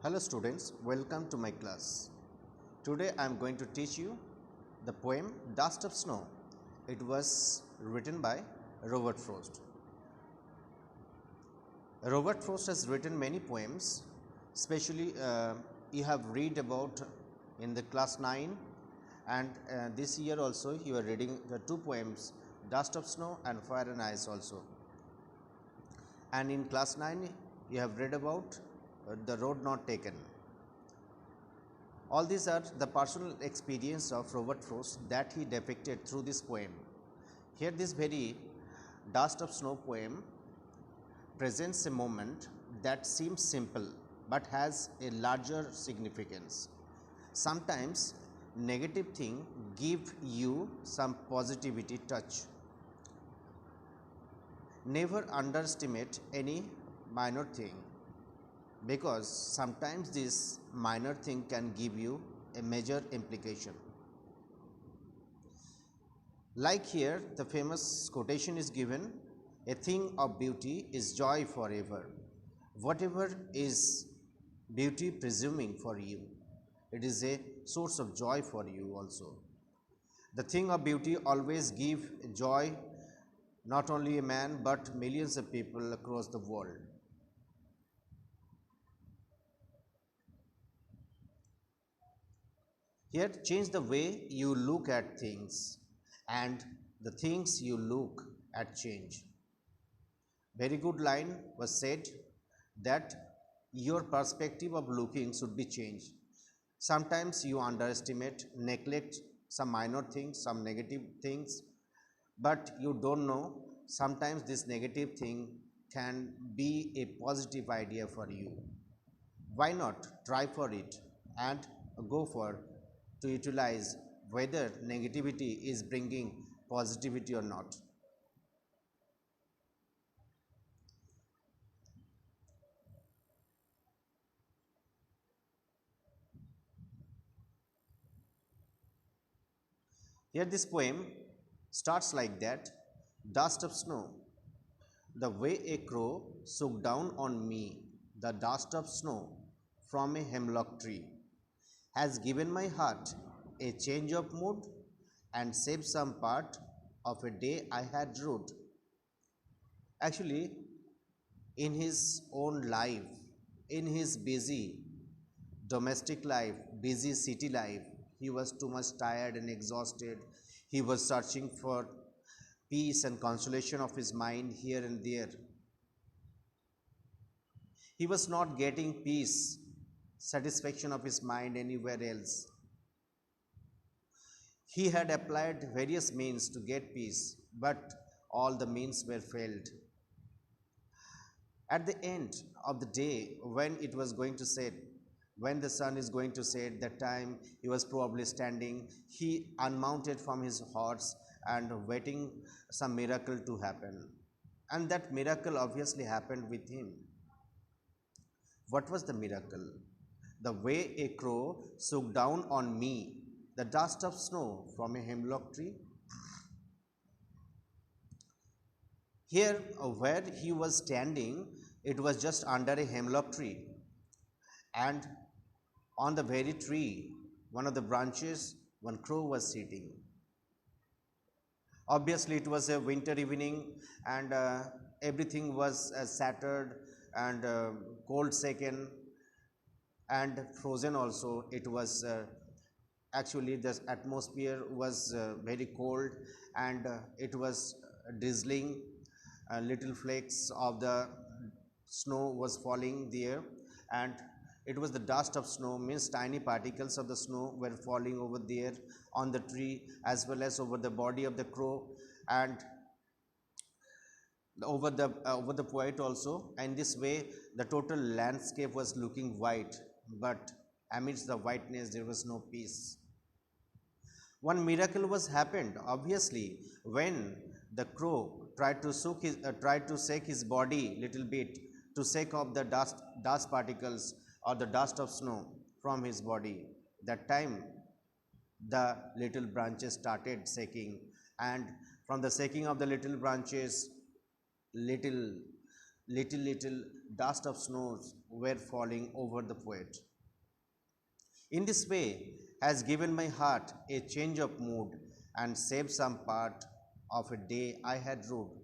Hello students, welcome to my class. Today I am going to teach you the poem Dust of Snow. It was written by Robert Frost. Robert Frost has written many poems, especially you have read about in the class 9, and this year also you are reading the two poems Dust of Snow and Fire and Ice also. And in class 9 you have read about The Road Not Taken. All these are the personal experience of Robert Frost that he depicted through this poem. Here this very Dust of Snow poem presents a moment that seems simple but has a larger significance. Sometimes negative things give you some positivity touch. Never underestimate any minor thing, because sometimes this minor thing can give you a major implication. Like here, the famous quotation is given, a thing of beauty is joy forever. Whatever is beauty presuming for you, it is a source of joy for you also. The thing of beauty always give joy not only a man but millions of people across the world. Here, change the way you look at things, and the things you look at change. Very good line was said that your perspective of looking should be changed. Sometimes you underestimate, neglect some minor things, some negative things, but you don't know sometimes this negative thing can be a positive idea for you. Why not try for it and go for to utilize whether negativity is bringing positivity or not. Here this poem starts like that. Dust of snow, the way a crow shook down on me, the dust of snow from a hemlock tree has given my heart a change of mood and saved some part of a day I had rued. Actually, in his own life, in his busy domestic life, busy city life, he was too much tired and exhausted. He was searching for peace and consolation of his mind here and there. He was not getting peace, satisfaction of his mind anywhere else. He had applied various means to get peace, but all the means were failed. At the end of the day, when it was going to set, when the sun is going to set, that time he was probably standing, he unmounted from his horse and waiting some miracle to happen. And that miracle obviously happened with him. What was the miracle? The way a crow shook down on me the dust of snow from a hemlock tree. Here, where he was standing, it was just under a hemlock tree, and on the very tree, one of the branches, one crow was sitting. Obviously, it was a winter evening, and everything was shattered and cold shaken and frozen also. It was actually the atmosphere was very cold, and it was drizzling. Little flakes of the snow was falling there, and it was the dust of snow, means tiny particles of the snow were falling over there on the tree as well as over the body of the crow, and over the poet also. And this way the total landscape was looking white, but amidst the whiteness there was no peace. One miracle was happened obviously when the crow tried to shake his body little bit to shake off the dust particles or the dust of snow from his body. That time the little branches started shaking, and from the shaking of the little branches, little dust of snow were falling over the poet. In this way, has given my heart a change of mood and saved some part of a day I had ruled.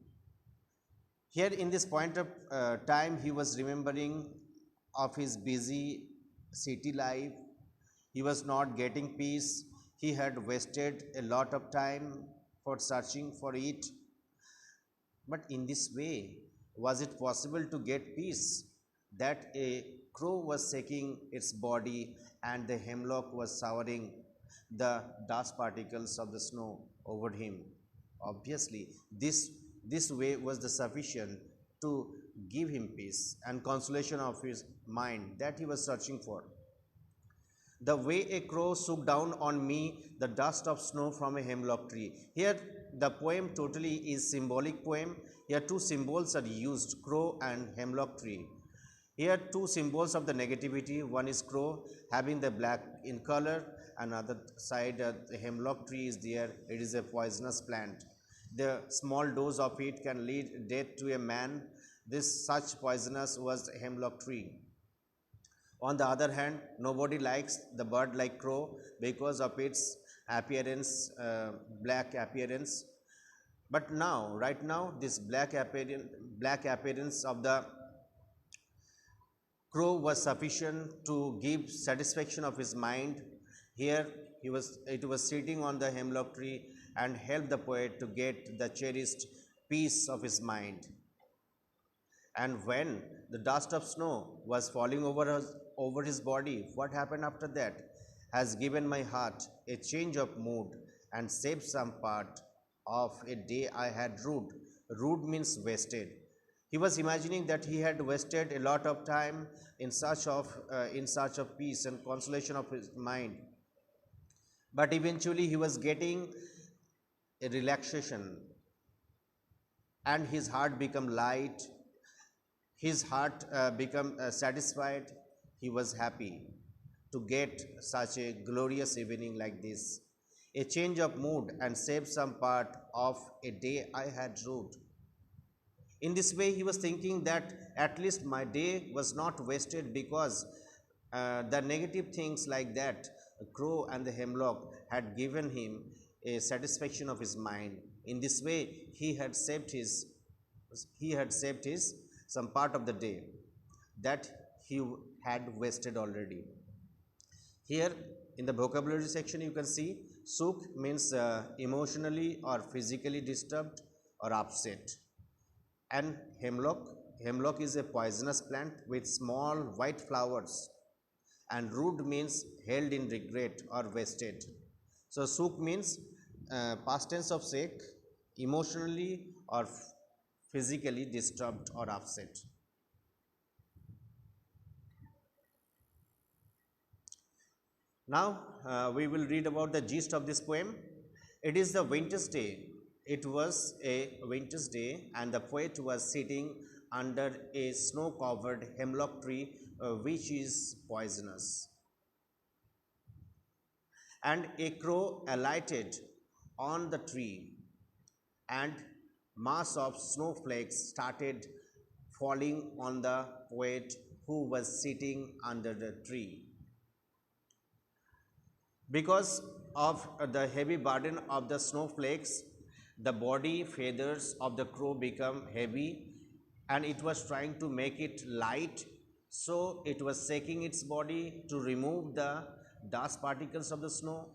Here, in this point of time, he was remembering of his busy city life. He was not getting peace. He had wasted a lot of time for searching for it. But in this way, was it possible to get peace? That a crow was shaking its body and the hemlock was showering the dust particles of the snow over him. Obviously, this way was the sufficient to give him peace and consolation of his mind that he was searching for. The way a crow shook down on me the dust of snow from a hemlock tree. Here the poem totally is symbolic poem. Here two symbols are used, crow and hemlock tree. Here two symbols of the negativity. One is crow having the black in color, another side the hemlock tree is there. It is a poisonous plant. The small dose of it can lead death to a man. This such poisonous was hemlock tree. On the other hand, nobody likes the bird like crow because of its appearance, black appearance. But now, right now, this black appearance of the crow was sufficient to give satisfaction of his mind. Here, it was sitting on the hemlock tree and helped the poet to get the cherished peace of his mind. And when the dust of snow was falling over his body, what happened after that? Has given my heart a change of mood and saved some part of a day I had rued. Rued means wasted. He was imagining that he had wasted a lot of time in search of peace and consolation of his mind. But eventually he was getting a relaxation and his heart became light, his heart became satisfied. He was happy to get such a glorious evening like this, a change of mood and save some part of a day I had ruled. In this way, he was thinking that at least my day was not wasted because the negative things like that, a crow and the hemlock, had given him a satisfaction of his mind. In this way, he had saved his some part of the day that he had wasted already. Here in the vocabulary section, you can see shook means emotionally or physically disturbed or upset. And hemlock is a poisonous plant with small white flowers. And rude means held in regret or wasted. So shook means past tense of shake, emotionally or physically disturbed or upset. Now we will read about the gist of this poem. It is the winter's day. It was a winter's day and the poet was sitting under a snow-covered hemlock tree which is poisonous. And a crow alighted on the tree and mass of snowflakes started falling on the poet who was sitting under the tree. Because of the heavy burden of the snowflakes, the body feathers of the crow become heavy and it was trying to make it light. So it was shaking its body to remove the dust particles of the snow.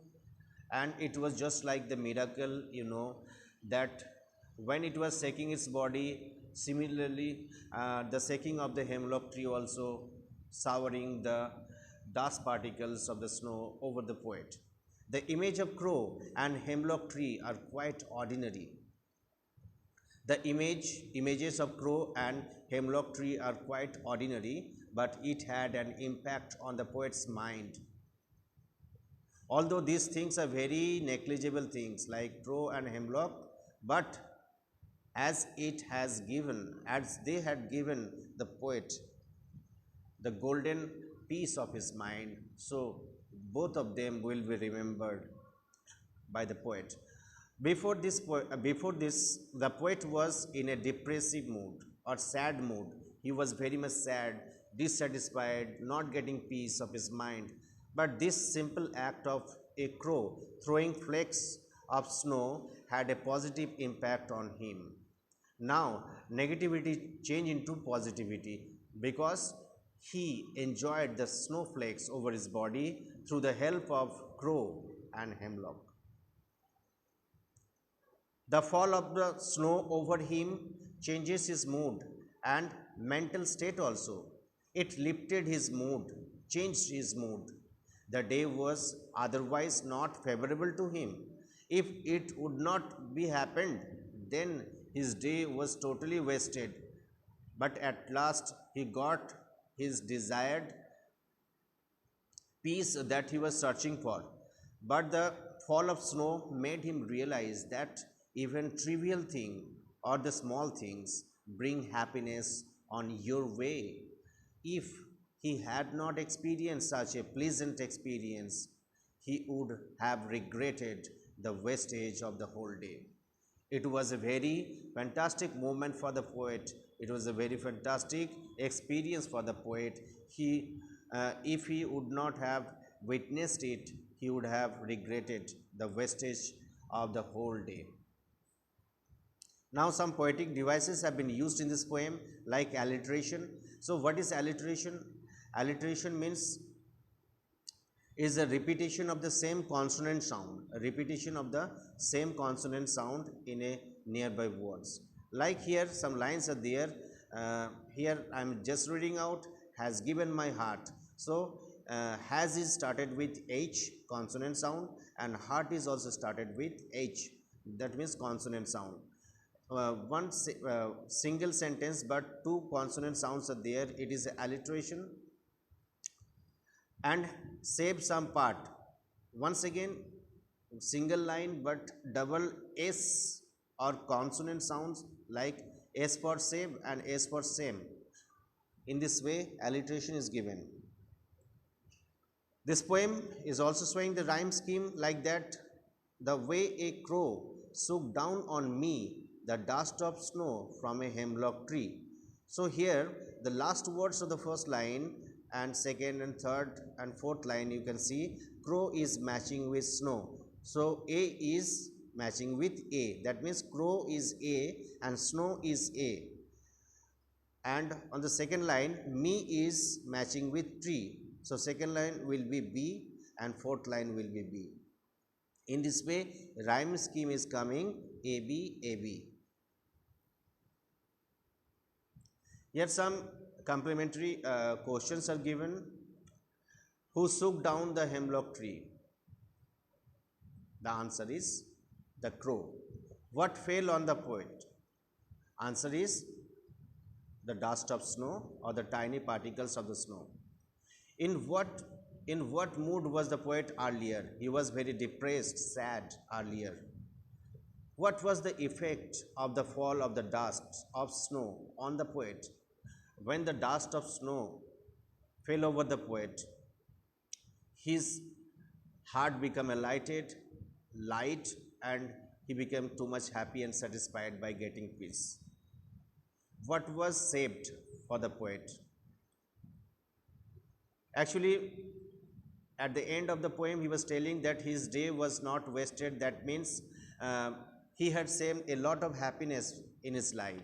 And it was just like the miracle, that when it was shaking its body, similarly, the shaking of the hemlock tree also showering the dust particles of the snow over the poet. The image of crow and hemlock tree are quite ordinary. The images of crow and hemlock tree are quite ordinary, but it had an impact on the poet's mind. Although these things are very negligible things like crow and hemlock, but as they had given the poet the golden piece of his mind, so both of them will be remembered by the poet. Before this, the poet was in a depressive mood or sad mood. He was very much sad dissatisfied, not getting peace of his mind. But this simple act of a crow throwing flakes of snow had a positive impact on him. Now, negativity changed into positivity because he enjoyed the snowflakes over his body through the help of crow and hemlock. The fall of the snow over him changes his mood and mental state also. It lifted his mood, changed his mood. The day was otherwise not favorable to him. If it would not be happened, then his day was totally wasted. But at last he got his desired peace that he was searching for. But the fall of snow made him realize that even trivial thing or the small things bring happiness on your way. If he had not experienced such a pleasant experience, he would have regretted the wastage of the whole day. It was a very fantastic moment for the poet. It was a very fantastic experience for the poet. If he would not have witnessed it, he would have regretted the wastage of the whole day. Now, some poetic devices have been used in this poem, like alliteration. So, what is alliteration? Alliteration means is a repetition of the same consonant sound, a repetition of the same consonant sound in a nearby words. Like here, some lines are there. Here I am just reading out, has given my heart. So, has is started with H consonant sound, and heart is also started with H, that means consonant sound. One single sentence but two consonant sounds are there, it is alliteration. And save some part, once again single line but double S or consonant sounds like S for save and S for same. In this way alliteration is given. This poem is also showing the rhyme scheme like that: the way a crow shook down on me the dust of snow from a hemlock tree. So here the last words of the first line and second and third and fourth line, you can see crow is matching with snow. So A is matching with A, that means crow is A and snow is A. And on the second line, me is matching with tree. So second line will be B and fourth line will be B. In this way, rhyme scheme is coming AB, AB. Here some complementary questions are given. Who shook down the hemlock tree? The answer is the crow. What fell on the poet? Answer is the dust of snow or the tiny particles of the snow. In what mood was the poet earlier? He was very depressed, sad earlier. What was the effect of the fall of the dust of snow on the poet? When the dust of snow fell over the poet, his heart became light, and he became too much happy and satisfied by getting peace. What was saved for the poet? Actually, at the end of the poem, he was telling that his day was not wasted. That means he had saved a lot of happiness in his life.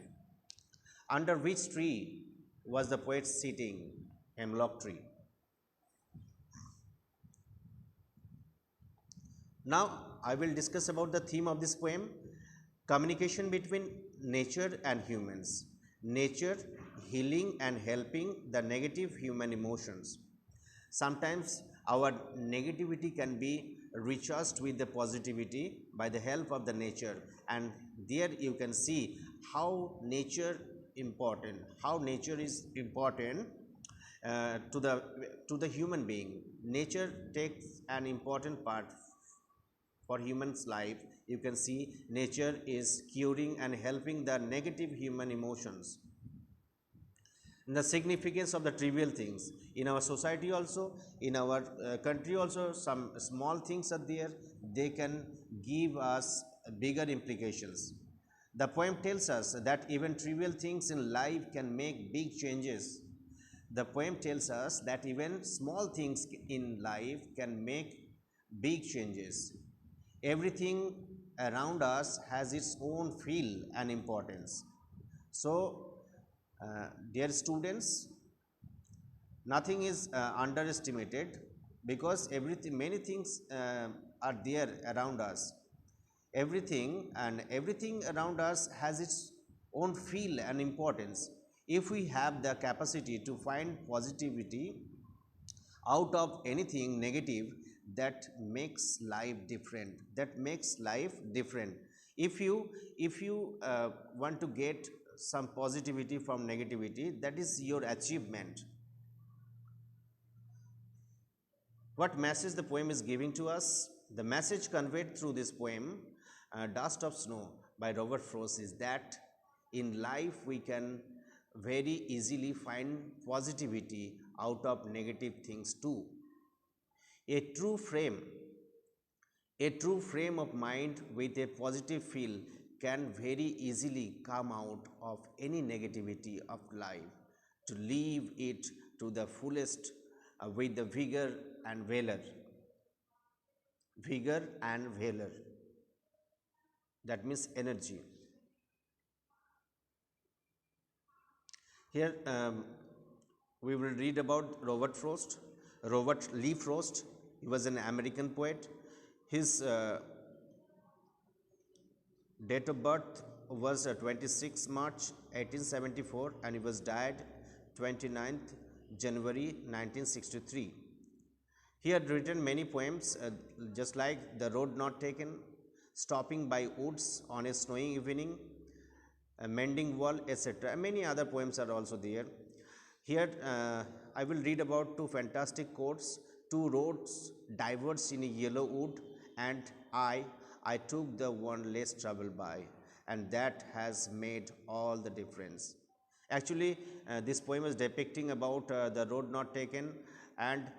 Under which tree was the poet sitting? Hemlock tree. Now, I will discuss about the theme of this poem: communication between nature and humans. Nature healing and helping the negative human emotions. Sometimes our negativity can be recharged with the positivity by the help of the nature, and there you can see how nature is important to the human being. Nature takes an important part for humans life. You can see nature is curing and helping the negative human emotions. And the significance of the trivial things in our society also, in our country also, some small things are there, they can give us bigger implications. The poem tells us that even trivial things in life can make big changes. The poem tells us that even small things in life can make big changes. Everything around us has its own feel and importance. So, dear students, nothing is underestimated because everything, many things are there around us. Everything around us has its own feel and importance. If we have the capacity to find positivity out of anything negative, that makes life different, if you want to get some positivity from negativity, that is your achievement. What message the poem is giving to us? The message conveyed through this poem, Dust of Snow by Robert Frost, is that in life we can very easily find positivity out of negative things too. A true frame, a true frame of mind with a positive feel can very easily come out of any negativity of life, to live it to the fullest with the vigor and valor. Vigor and valor. That means energy. Here we will read about Robert Frost, Robert Lee Frost. He was an American poet. His date of birth was 26 March 1874 and he was died 29th January 1963. He had written many poems just like The Road Not Taken, Stopping by Woods on a Snowy Evening, Mending Wall, etc. Many other poems are also there. Here I will read about two fantastic quotes. Two roads diverged in a yellow wood, and I took the one less traveled by, and that has made all the difference. Actually, this poem is depicting about the road not taken, and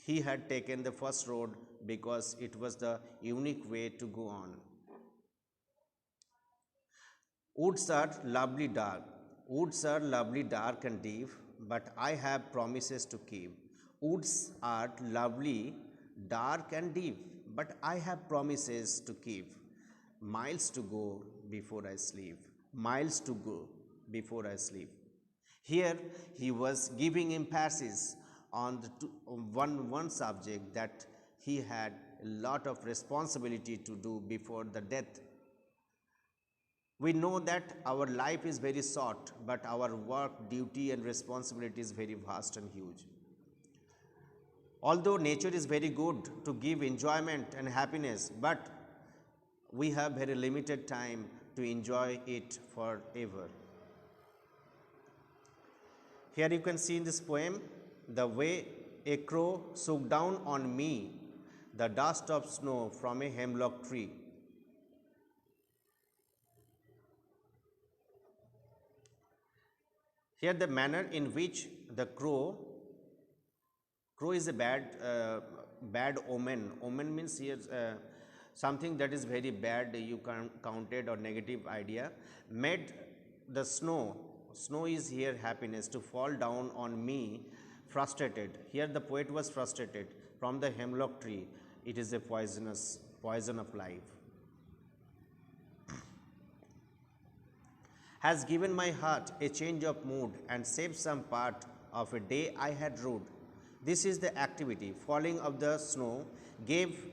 he had taken the first road because it was the unique way to go on. Woods are lovely dark. Woods are lovely dark and deep, but I have promises to keep. Woods are lovely dark and deep, but I have promises to keep. Miles to go before I sleep. Miles to go before I sleep. Here he was giving emphasis on the one subject, that he had a lot of responsibility to do before the death. We know that our life is very short, but our work, duty and responsibility is very vast and huge. Although nature is very good to give enjoyment and happiness, but we have very limited time to enjoy it forever. Here you can see in this poem the way a crow shook down on me the dust of snow from a hemlock tree. Here the manner in which the crow is a bad omen. Omen means here something that is very bad, you can counted, or negative idea, made the snow is here happiness, to fall down on me frustrated. Here the poet was frustrated from the hemlock tree. It is a poison of life. Has given my heart a change of mood and saved some part of a day I had rode. This is the activity. Falling of the snow gave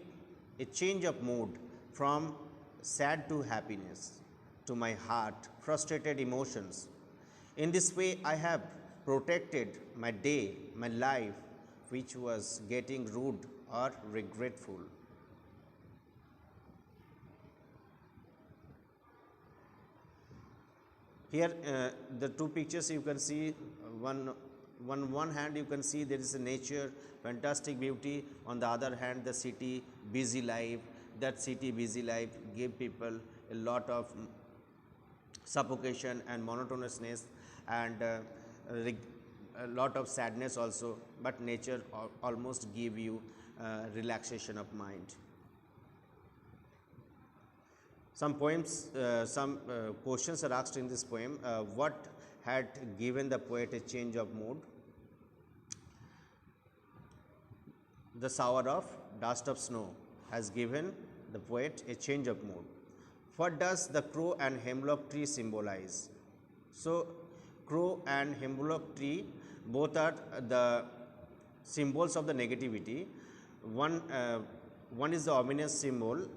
a change of mood from sad to happiness to my heart, frustrated emotions. In this way, I have protected my day, my life, which was getting rude or regretful. Here the two pictures you can see, one hand you can see there is a nature, fantastic beauty. On the other hand, the city, busy life. That city busy life give people a lot of suffocation and monotonousness, and a lot of sadness also. But nature almost give you relaxation of mind. Some poems, some questions are asked in this poem. What had given the poet a change of mood? The shower of dust of snow has given the poet a change of mood. What does the crow and hemlock tree symbolize? So, crow and hemlock tree both are the symbols of the negativity. One is the ominous symbol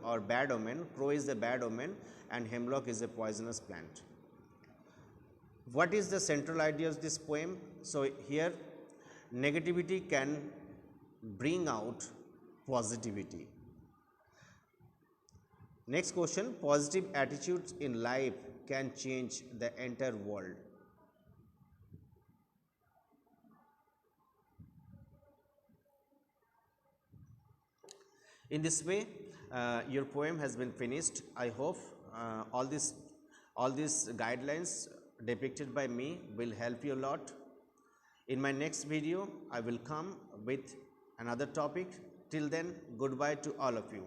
or bad omen. Crow is the bad omen and hemlock is a poisonous plant. What is the central idea of this poem? So, here negativity can bring out positivity. Next question, positive attitudes in life can change the entire world. In this way, your poem has been finished. I hope all these guidelines depicted by me will help you a lot. In my next video, I will come with another topic. Till then, goodbye to all of you.